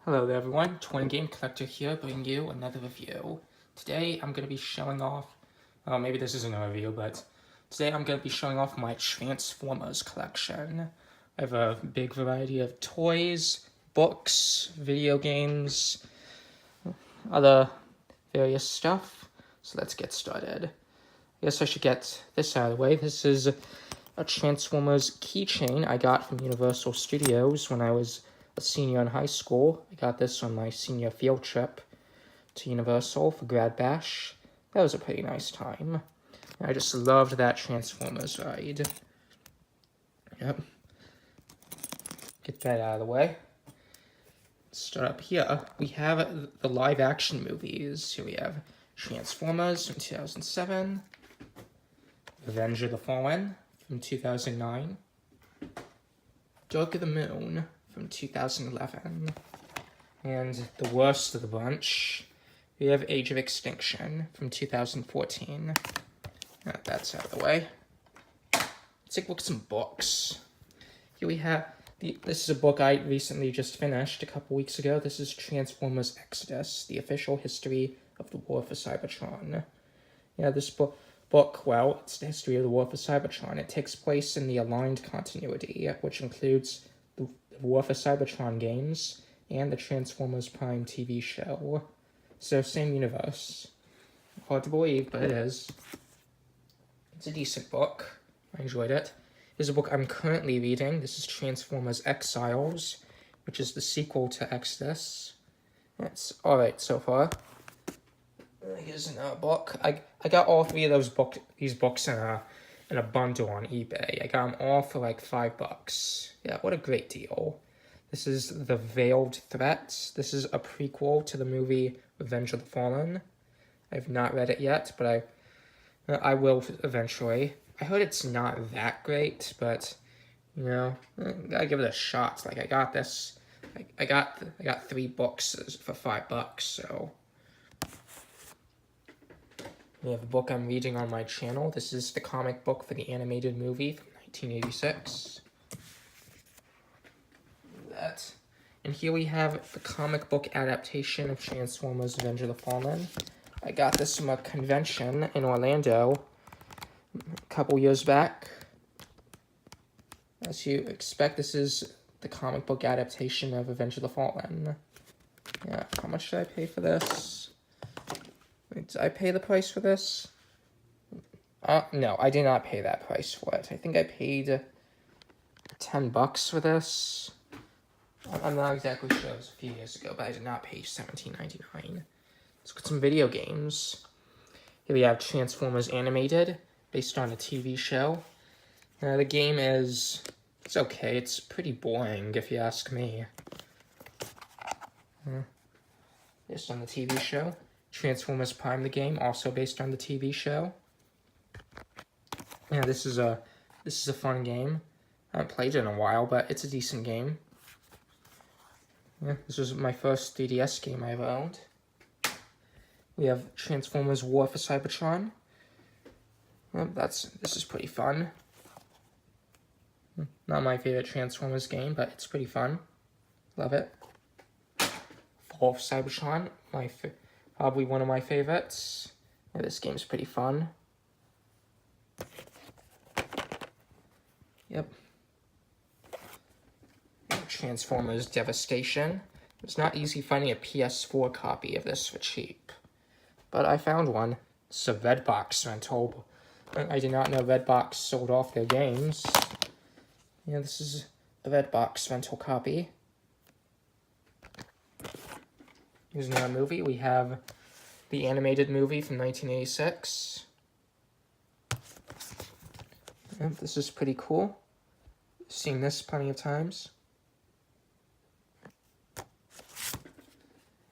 Hello there everyone, Twin Game Collector here, bringing you another review. Today I'm going to be showing off, maybe this isn't a review, but today I'm going to be showing off my Transformers collection. I have a big variety of toys, books, video games, other various stuff. So let's get started. I guess I should get this out of the way. This is a Transformers keychain I got from Universal Studios when I was a senior in high school. I got this on my senior field trip to Universal for Grad Bash. That was a pretty nice time. I just loved that Transformers ride. Yep. Get that out of the way. Let's start up here. We have the live action movies. Here we have Transformers from 2007, Revenge of the Fallen from 2009, Dark of the Moon from 2011, and the worst of the bunch, we have Age of Extinction from 2014. That's out of the way. Let's take a look at some books. Here we have, this is a book I recently just finished a couple weeks ago. This is Transformers Exodus, the official history of the War for Cybertron. Yeah, this book, well, it's the history of the War for Cybertron. It takes place in the Aligned Continuity, which includes the War for Cybertron games and the Transformers Prime TV show. So, same universe. Hard to believe, but it is. It's a decent book. I enjoyed it. Here's a book I'm currently reading. This is Transformers Exiles, which is the sequel to Exodus. It's alright so far. Here's another book. I got all three of these books in a bundle on eBay. I got them all for like $5. Yeah, what a great deal. This is The Veiled Threat. This is a prequel to the movie Revenge of the Fallen. I've not read it yet, but I will eventually. I heard it's not that great, but you know, I gotta give it a shot. Like I got this. I got 3 books for $5, so. We have a book I'm reading on my channel. This is the comic book for the animated movie from 1986. That. And here we have the comic book adaptation of Transformers Revenge of the Fallen. I got this from a convention in Orlando a couple years back. As you expect, this is the comic book adaptation of Revenge of the Fallen. Yeah, how much did I pay for this? Did I pay the price for this? No, I did not pay that price for it. I think I paid $10 for this. I'm not exactly sure. It was a few years ago, but I did not pay $17.99. Let's look at some video games. Here we have Transformers Animated, based on a TV show. The game it's okay. It's pretty boring, if you ask me. Based on the TV show. Transformers Prime, the game, also based on the TV show. Yeah, this is a fun game. I haven't played it in a while, but it's a decent game. Yeah, this was my first 3DS game I ever owned. We have Transformers War for Cybertron. This is pretty fun. Not my favorite Transformers game, but it's pretty fun. Love it. War for Cybertron, probably one of my favorites. Yeah, this game's pretty fun. Yep. Transformers Devastation. It's not easy finding a PS4 copy of this for cheap, but I found one. It's a Redbox rental. I did not know Redbox sold off their games. Yeah, this is a Redbox rental copy. Here's another movie. We have the animated movie from 1986. Yep, this is pretty cool. Seen this plenty of times.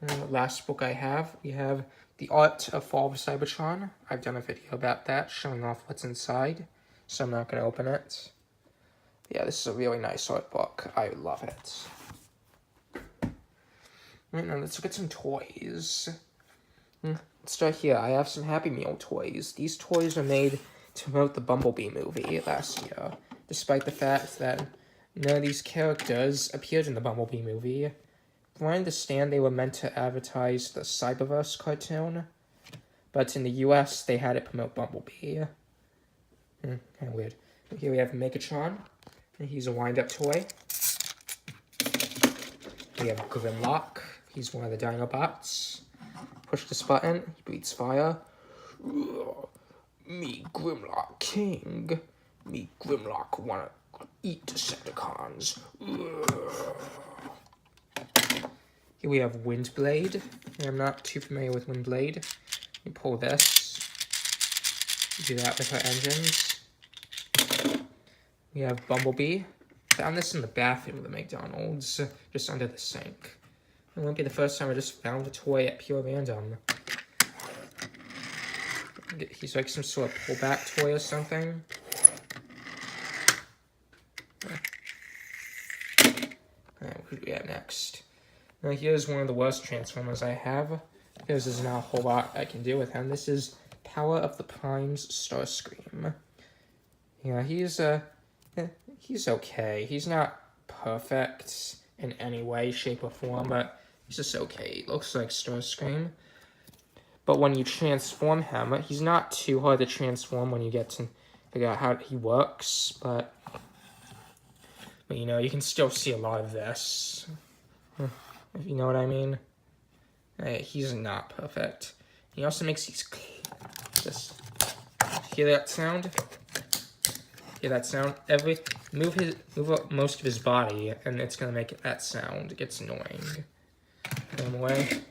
And the last book I have, we have The Art of Fall of Cybertron. I've done a video about that, showing off what's inside, so I'm not going to open it. Yeah, this is a really nice art book. I love it. Right, now let's look at some toys. Let's start here. I have some Happy Meal toys. These toys are made to promote the Bumblebee movie last year, despite the fact that none of these characters appeared in the Bumblebee movie. from what I understand, they were meant to advertise the Cyberverse cartoon, but in the US, they had it promote Bumblebee. Kind of weird. Here we have Megatron, and he's a wind-up toy. We have Grimlock. He's one of the Dinobots. Push this button, he breathes fire. Me, Grimlock King. Me, Grimlock, wanna eat Decepticons. Here we have Windblade. I'm not too familiar with Windblade. You pull this. Do that with our engines. We have Bumblebee. Found this in the bathroom of the McDonald's, just under the sink. It won't be the first time I just found a toy at pure random. He's like some sort of pullback toy or something. Alright, who do we have next? Now here's one of the worst Transformers I have, because there's not a whole lot I can do with him. This is Power of the Primes Starscream. Yeah, he's okay. He's not perfect in any way, shape, or form, but he's just okay. He looks like Starscream. But when you transform him, he's not too hard to transform when you get to figure out how he works, but you know, you can still see a lot of this, if you know what I mean. He's not perfect. He also makes these, just, hear that sound? Hear that sound? Move up most of his body, and it's gonna make that sound. It gets annoying. Put him away.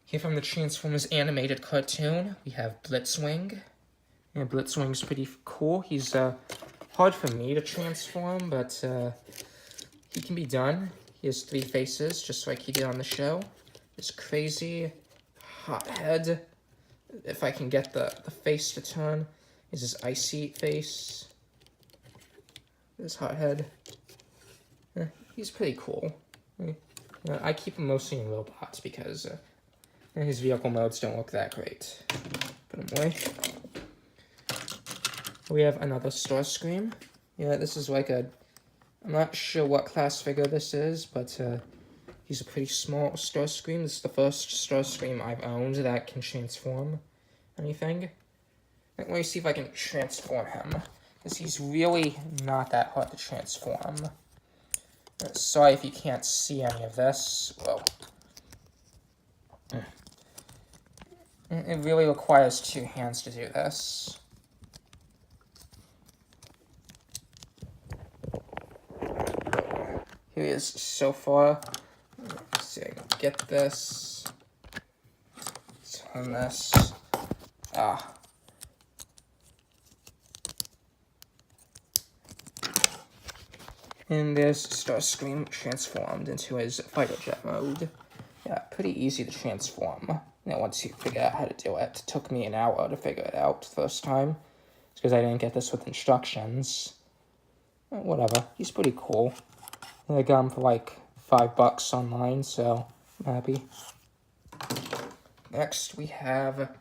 Here from the Transformers animated cartoon, we have Blitzwing. And Blitzwing's pretty cool. He's hard for me to transform, but he can be done. He has 3 faces, just like he did on the show. This crazy hot head. If I can get the face to turn, is his icy face. This hot head. He's pretty cool. I keep him mostly in robots because his vehicle modes don't look that great. Put him away. We have another Starscream. Yeah, this is like I'm not sure what class figure this is, but he's a pretty small Starscream. This is the first Starscream I've owned that can transform anything. Let me see if I can transform him, because he's really not that hard to transform. Sorry if you can't see any of this. Whoa. It really requires 2 hands to do this. Here he is so far. Let's see, I can get this. Turn this. And there's Starscream transformed into his fighter jet mode. Yeah, pretty easy to transform. Once you figure out how to do it. It took me an hour to figure it out the first time. It's because I didn't get this with instructions. Whatever, he's pretty cool. I got him for like $5 online, so I'm happy. Next, we have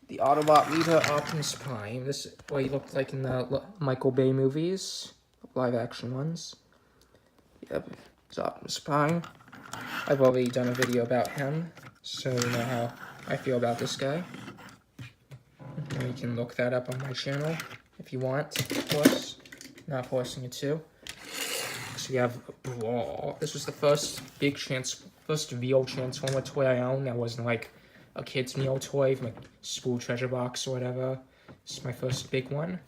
the Autobot leader, Optimus Prime. This is what he looked like in the Michael Bay movies, live-action ones. Yep, it's Optimus Prime. I've already done a video about him, so you know how I feel about this guy. And you can look that up on my channel if you want, of course. Not forcing you to. So we have Brawl. This was the first first real Transformer toy I owned that wasn't like a kid's meal toy from a school treasure box or whatever. This is my first big one.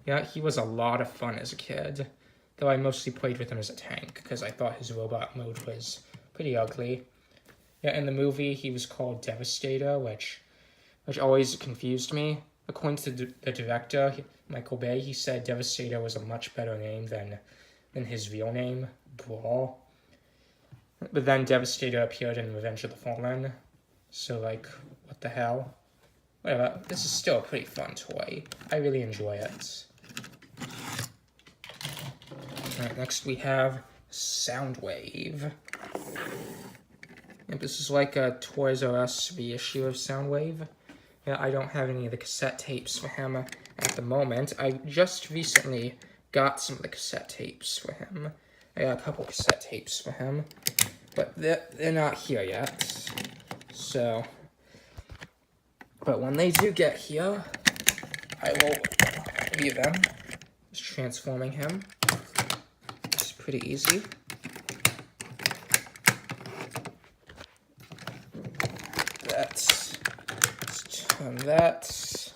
Yeah, he was a lot of fun as a kid, though I mostly played with him as a tank because I thought his robot mode was pretty ugly. Yeah, in the movie he was called Devastator, which always confused me. According to the director, Michael Bay, he said Devastator was a much better name than his real name, Brawl. But then Devastator appeared in Revenge of the Fallen, so like, what the hell? Whatever, this is still a pretty fun toy. I really enjoy it. Alright, next we have Soundwave. Yep, this is like a Toys R Us reissue of Soundwave. Yeah, I don't have any of the cassette tapes for him at the moment. I just recently got some of the cassette tapes for him. I got a couple cassette tapes for him, but they're not here yet. So, but when they do get here, I will review them. Just transforming him. It's pretty easy. Let's turn that.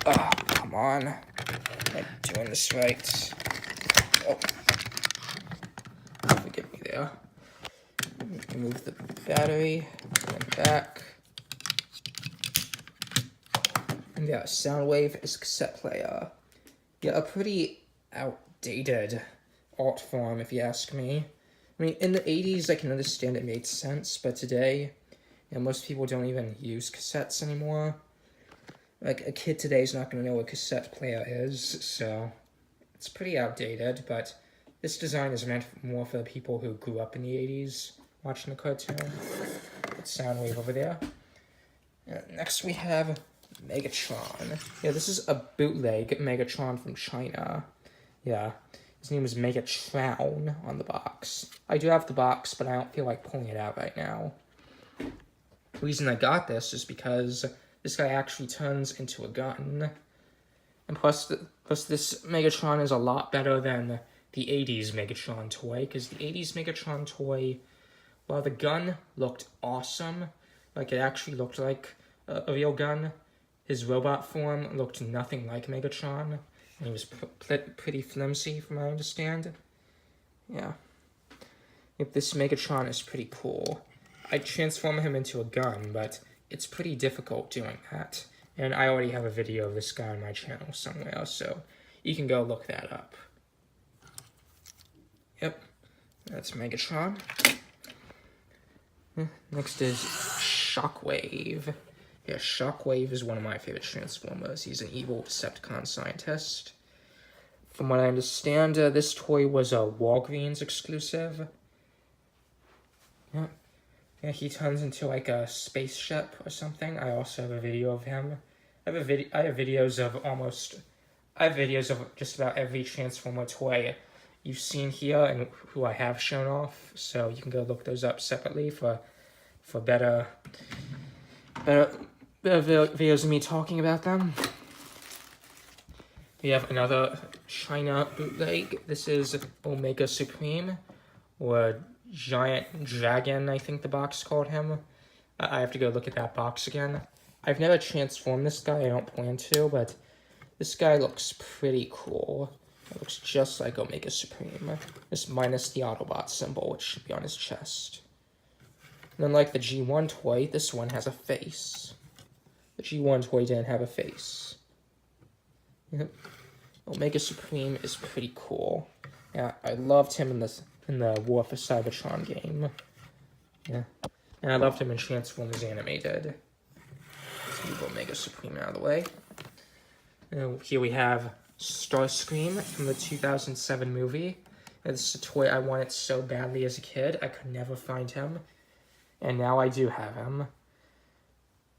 Oh, come on. I'm doing this right. Oh. Forgive me there. Remove the battery. Put it back. And yeah, Soundwave is a cassette player. Yeah, a pretty outdated art form, if you ask me. I mean, in the 80s, I can understand it made sense, but today, most people don't even use cassettes anymore. Like, a kid today is not going to know what a cassette player is, so it's pretty outdated, but this design is meant more for the people who grew up in the 80s watching the cartoon. Put Soundwave over there. Next, we have Megatron. Yeah, this is a bootleg Megatron from China. Yeah, his name is Megatron on the box. I do have the box, but I don't feel like pulling it out right now. The reason I got this is because this guy actually turns into a gun. And plus this Megatron is a lot better than the 80s Megatron toy, because the 80s Megatron toy, while the gun looked awesome, like it actually looked like a real gun, his robot form looked nothing like Megatron, and he was pretty flimsy from what I understand. Yeah. Yep, this Megatron is pretty cool. I'd transform him into a gun, but it's pretty difficult doing that. And I already have a video of this guy on my channel somewhere, so you can go look that up. Yep, that's Megatron. Next is Shockwave. Yeah, Shockwave is one of my favorite Transformers. He's an evil Decepticon scientist. From what I understand, this toy was a Walgreens exclusive. Yeah, he turns into like a spaceship or something. I also have a video of him. I have videos of just about every Transformer toy you've seen here and who I have shown off. So you can go look those up separately for better videos of me talking about them. We have another China bootleg. This is Omega Supreme, or Giant Dragon, I think the box called him. I have to go look at that box again. I've never transformed this guy, I don't plan to, but this guy looks pretty cool. It looks just like Omega Supreme, just minus the Autobot symbol, which should be on his chest. And unlike the G1 toy, this one has a face. The G1 toy didn't have a face. Yep. Omega Supreme is pretty cool. Yeah, I loved him in the War for Cybertron game. Yeah, and I loved him in Transformers Animated. Let's move Omega Supreme out of the way. Here we have Starscream from the 2007 movie. It's a toy I wanted so badly as a kid. I could never find him. And now I do have him.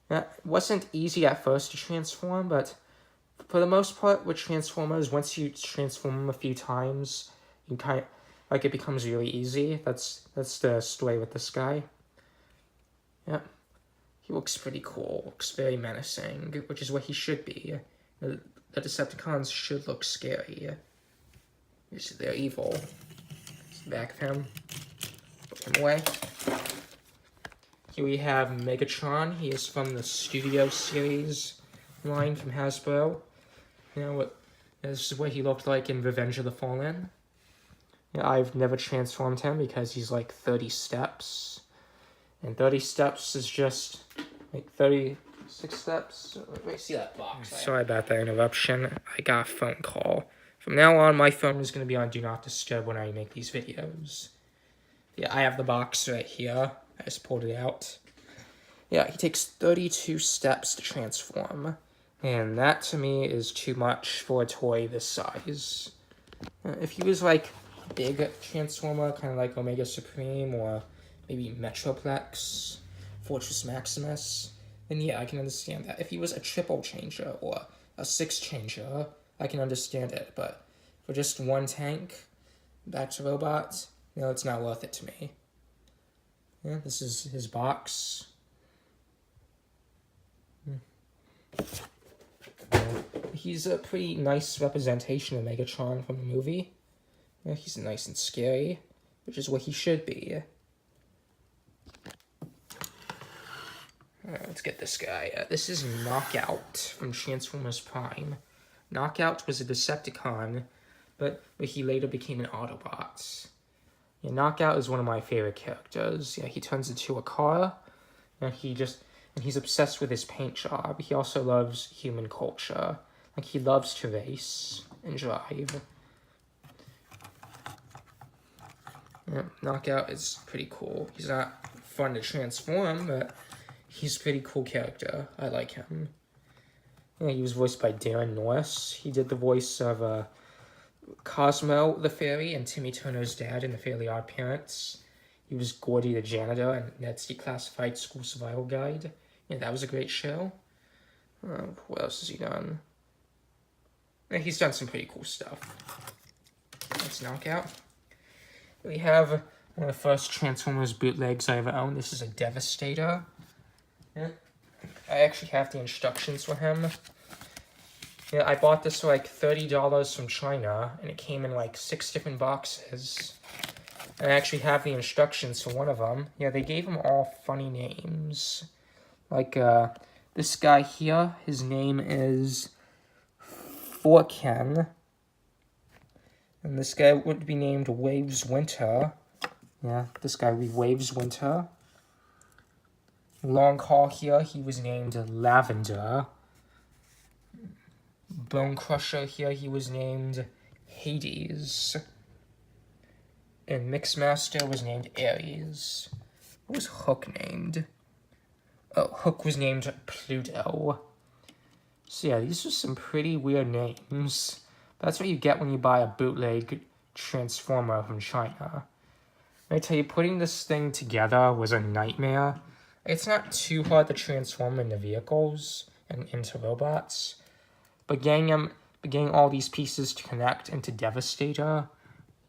It wasn't easy at first to transform, but for the most part with Transformers, once you transform them a few times, you it becomes really easy. That's the story with this guy. Yeah. He looks pretty cool. Looks very menacing, which is what he should be. The Decepticons should look scary. They're evil. Back of him. Put him away. Here we have Megatron. He is from the Studio Series line from Hasbro. This is what he looked like in Revenge of the Fallen. Yeah, I've never transformed him because he's like 30 steps. And 30 steps is just like 36 steps. Wait, see that box? Sorry about that interruption. I got a phone call. From now on, my phone is going to be on Do Not Disturb when I make these videos. Yeah, I have the box right here. I just pulled it out. Yeah, he takes 32 steps to transform. And that, to me, is too much for a toy this size. If he was, like, a big Transformer, kind of like Omega Supreme, or maybe Metroplex, Fortress Maximus, then yeah, I can understand that. If he was a triple changer, or a six changer, I can understand it. But For just one tank, batch of robots, it's not worth it to me. Yeah, this is his box. He's a pretty nice representation of Megatron from the movie. He's nice and scary, which is what he should be. Let's get this guy. This is Knockout from Transformers Prime. Knockout was a Decepticon, but he later became an Autobot. Yeah, Knockout is one of my favorite characters. Yeah, he turns into a car, and he's obsessed with his paint job. He also loves human culture. Like, he loves to race and drive. Yeah, Knockout is pretty cool. He's not fun to transform, but he's a pretty cool character. I like him. Yeah, he was voiced by Darren Norris. He did the voice of Cosmo the Fairy and Timmy Turner's dad in The Fairly Odd Parents. He was Gordy the janitor in Ned's Declassified School Survival Guide. Yeah, that was a great show. What else has he done? Yeah, he's done some pretty cool stuff. Let's Knockout. We have one of the first Transformers bootlegs I ever owned. This is a Devastator. Yeah. I actually have the instructions for him. Yeah, I bought this for like $30 from China, and it came in like 6 different boxes. And I actually have the instructions for one of them. Yeah, they gave him all funny names. Like, this guy here, his name is Forken. And this guy would be named Waves Winter. Yeah, this guy would be Waves Winter. Long Haul here, he was named Lavender. Bone Crusher here, he was named Hades. And Mixmaster was named Ares. What was Hook named? Oh, Hook was named Pluto. So yeah, these are some pretty weird names. That's what you get when you buy a bootleg Transformer from China. I tell you, putting this thing together was a nightmare. It's not too hard to transform into vehicles and into robots, but getting all these pieces to connect into Devastator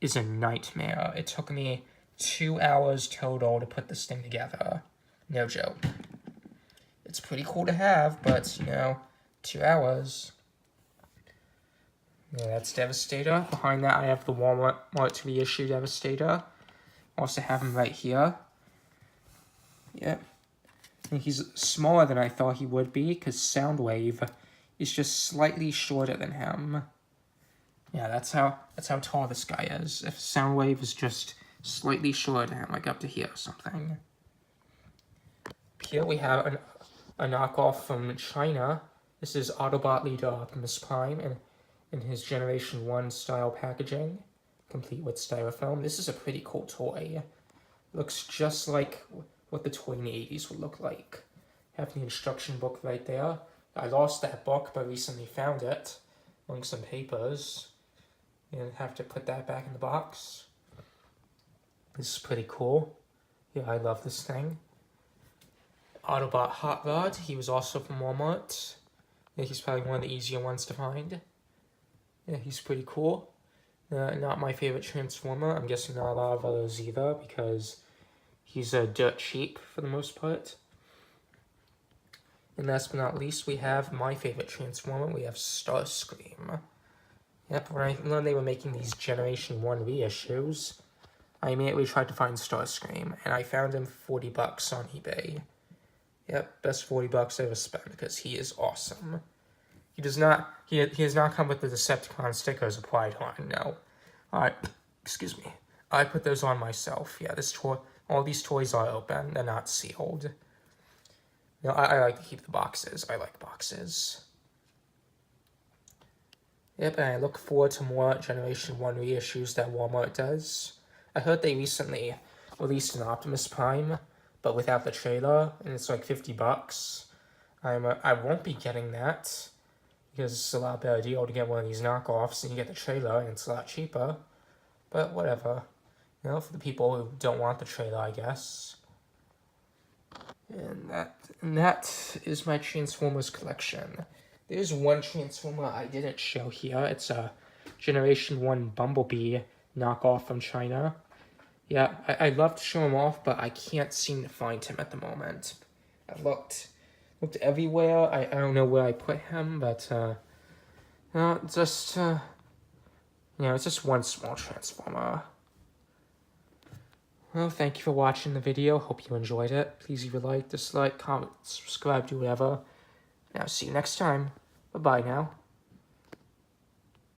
is a nightmare. It took me 2 hours total to put this thing together. No joke. It's pretty cool to have, but, 2 hours. Yeah, that's Devastator. Behind that, I have the Walmart reissue Devastator. Also have him right here. Yep. And he's smaller than I thought he would be, because Soundwave is just slightly shorter than him. Yeah, that's how tall this guy is. If Soundwave is just slightly shorter than him, like up to here or something. Here we have a knockoff from China. This is Autobot leader Optimus Prime in his Generation 1 style packaging, complete with styrofoam. This is a pretty cool toy. Looks just like what the toy in the 80s would look like. Have the instruction book right there. I lost that book, but recently found it among some papers. And have to put that back in the box. This is pretty cool. Yeah, I love this thing. Autobot Hot Rod. He was also from Walmart. Yeah, he's probably one of the easier ones to find. Yeah, he's pretty cool. Not my favorite Transformer. I'm guessing not a lot of others either, because he's dirt cheap for the most part. And last but not least, we have my favorite Transformer. We have Starscream. Yep, when I learned they were making these Generation 1 reissues, I immediately tried to find Starscream, and I found him for $40 on eBay. Yep, best $40 I ever spent, because he is awesome. He does not come with the Decepticon stickers applied on, no. Excuse me. I put those on myself. Yeah, all these toys are open, they're not sealed. I like to keep the boxes. I like boxes. Yep, and I look forward to more Generation 1 reissues that Walmart does. I heard they recently released an Optimus Prime, but without the trailer, and it's like $50. I won't be getting that, because it's a lot better deal to get one of these knockoffs, and you get the trailer, and it's a lot cheaper. But whatever. For the people who don't want the trailer, I guess. And that is my Transformers collection. There's one Transformer I didn't show here. It's Generation 1 Bumblebee knockoff from China. Yeah, I'd love to show him off, but I can't seem to find him at the moment. I looked everywhere. I don't know where I put him, but no, just it's just one small Transformer. Well, thank you for watching the video. Hope you enjoyed it. Please leave a like, dislike, comment, subscribe, do whatever. And I'll see you next time. Bye-bye now.